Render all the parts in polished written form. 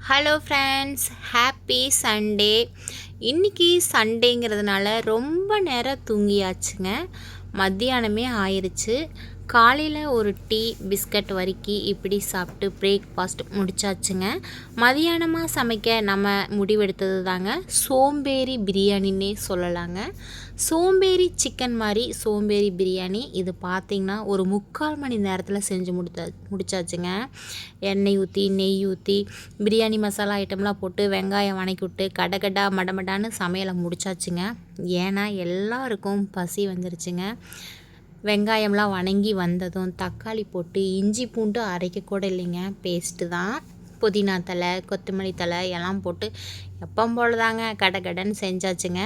Hello friends, happy Sunday. இன்றைக்கி சண்டேங்கிறதுனால ரொம்ப நேரம் தூங்கியாச்சுங்க. மத்தியானமே ஆயிடுச்சு. காலையில் ஒரு டீ பிஸ்கட் வறுக்கி இப்படி சாப்பிட்டு பிரேக்ஃபாஸ்ட் முடிச்சாச்சுங்க. மதியானமாக சமைக்க நம்ம முடிவெடுத்தது தாங்க சோம்பேறி பிரியாணின்னே சொல்லலாங்க. சோம்பேறி சிக்கன் மாதிரி சோம்பேறி பிரியாணி. இது பார்த்திங்கன்னா ஒரு 3/4 மணி நேரத்தில் செஞ்சு முடிச்சாச்சுங்க. எண்ணெய் ஊற்றி நெய் ஊற்றி பிரியாணி மசாலா ஐட்டம்லாம் போட்டு வெங்காயம் வணக்கி விட்டு கடகடா மடமடான்னு சமையலை முடிச்சாச்சுங்க. ஏன்னா எல்லாருக்கும் பசி வந்துருச்சுங்க. வெங்காயம்லாம் வணங்கி வந்ததும் தக்காளி போட்டு இஞ்சி பூண்டு அரைக்க கூட இல்லைங்க, பேஸ்ட்டு தான். புதினா தலை கொத்தமல்லி தலை எல்லாம் போட்டு எப்போ போல தாங்க கடகடன்னு செஞ்சாச்சுங்க.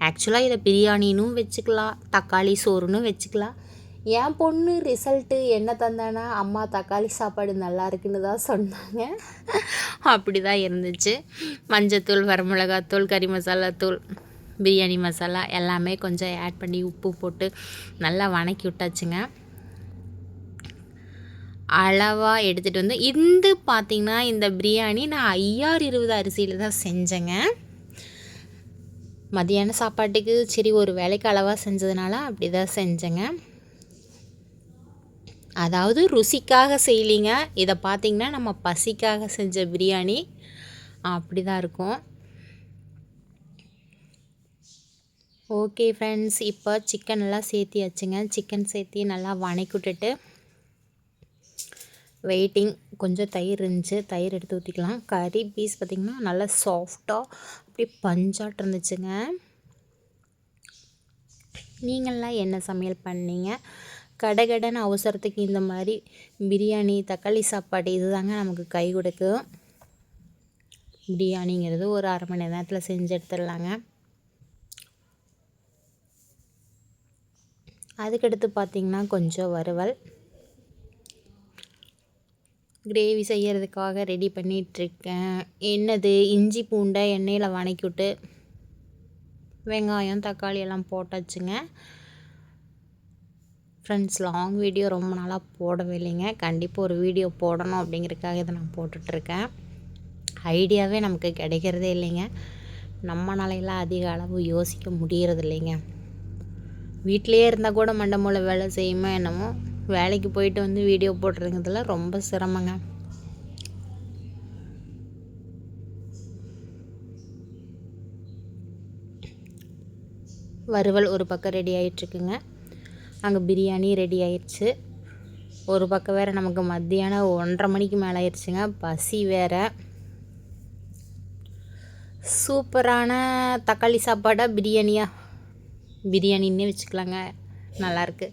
ஆக்சுவலாக இதை பிரியாணினும் வச்சுக்கலாம், தக்காளி சோறுன்னு வச்சுக்கலாம். என் பொண்ணு ரிசல்ட்டு என்ன தந்தானா, அம்மா தக்காளி சாப்பாடு நல்லா இருக்குன்னு தான் சொன்னாங்க. அப்படி தான் இருந்துச்சு. மஞ்சத்தூள், வரமிளகாத்தூள், கறி மசாலா தூள், பிரியாணி மசாலா எல்லாமே கொஞ்சம் ஆட் பண்ணி உப்பு போட்டு நல்லா வணக்கி விட்டாச்சுங்க. அளவாக எடுத்துகிட்டு வந்து பார்த்திங்கன்னா இந்த பிரியாணி நான் 5020 அரிசியில் தான் செஞ்சேங்க. மதியான சாப்பாட்டுக்கு சரி ஒரு வேலைக்கு அளவாக செஞ்சதுனால அப்படி தான் செஞ்சேங்க. அதாவது ருசிக்காக செய்யலிங்க. இதை பார்த்திங்கன்னா நம்ம பசிக்காக செஞ்ச பிரியாணி அப்படி தான் இருக்கும். ஓகே ஃப்ரெண்ட்ஸ், இப்போ சிக்கன் எல்லாம் சேர்த்தியாச்சுங்க. சிக்கன் சேர்த்தி நல்லா வணக்கி விட்டுட்டு வெயிட்டிங். கொஞ்சம் தயிர் இருந்துச்சு, தயிர் எடுத்து ஊற்றிக்கலாம். கறி பீஸ் பார்த்திங்கன்னா நல்லா சாஃப்டாக அப்படி பஞ்சாட்டு இருந்துச்சுங்க. நீங்கள்லாம் என்ன சமையல் பண்ணீங்க? கடகடன்னு அவசரத்துக்கு இந்த மாதிரி பிரியாணி தக்காளி சாப்பாடு இது தாங்க நமக்கு கை கொடுக்கும். பிரியாணிங்கிறது ஒரு 1/2 மணி நேரத்தில் செஞ்சு எடுத்துடலாங்க. அதுக்கடுத்து பார்த்திங்கன்னா கொஞ்சம் வறுவல் கிரேவி செய்கிறதுக்காக ரெடி பண்ணிகிட்ருக்கேன். என்னது இஞ்சி பூண்டை எண்ணெயில் வணக்கி விட்டு வெங்காயம் தக்காளி எல்லாம் போட்டாச்சுங்க. ஃப்ரெண்ட்ஸ், லாங் வீடியோ ரொம்ப நாளாக போடவே இல்லைங்க. கண்டிப்பாக ஒரு வீடியோ போடணும் அப்படிங்கிறதுக்காக இதை நான் போட்டுட்ருக்கேன். ஐடியாவே நமக்கு கிடைக்கிறதே இல்லைங்க. நம்மளாலையெல்லாம் அதிக அளவு யோசிக்க முடியறது இல்லைங்க. வீட்டிலையே இருந்தால் கூட மண்டை மூளை வேலை செய்யுமா என்னமோ, வேலைக்கு போயிட்டு வந்து வீடியோ போடுறதுங்கிறதுல ரொம்ப சிரமங்க. வறுவல் ஒரு பக்கம் ரெடி ஆகிட்டுருக்குங்க. அங்கே பிரியாணி ரெடி ஆயிடுச்சு. ஒரு பக்கம் வேறு நமக்கு மத்தியானம் 1:30 மணிக்கு மேலே ஆயிடுச்சுங்க. பசி வேறு. சூப்பரான தக்காளி சாப்பாடாக பிரியாணின்னே வச்சுக்கலாங்க, நல்லாயிருக்கு.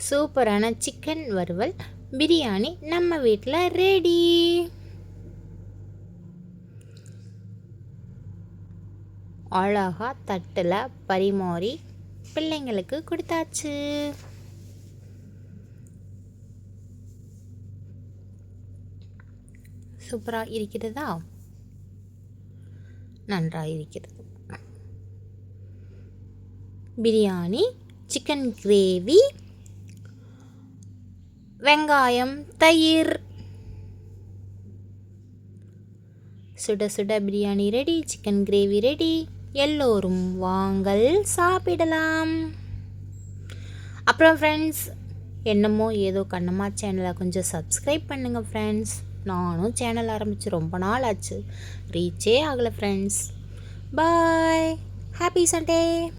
சூப்பரான சிக்கன் வறுவல் பிரியாணி நம்ம வீட்டில் ரெடி. அழகாக தட்டில் பரிமாறி பிள்ளைங்களுக்கு கொடுத்தாச்சு. சூப்பராக இருக்கிறதா? நன்றாக இருக்கிறது. பிரியாணி, சிக்கன் கிரேவி, வெங்காயம், தயிர், சுட சுட biryani ready, chicken gravy ready. எல்லோரும் வாங்கள் சாப்பிடலாம். அப்புறம் ஃப்ரெண்ட்ஸ், என்னமோ ஏதோ கண்ணம்மா சேனலை கொஞ்சம் சப்ஸ்கிரைப் பண்ணுங்கள் ஃப்ரெண்ட்ஸ். நானும் சேனல் ஆரம்பித்து ரொம்ப நாள் ஆச்சு, ரீச்சே ஆகலை ஃப்ரெண்ட்ஸ். பாய், ஹாப்பி சண்டே.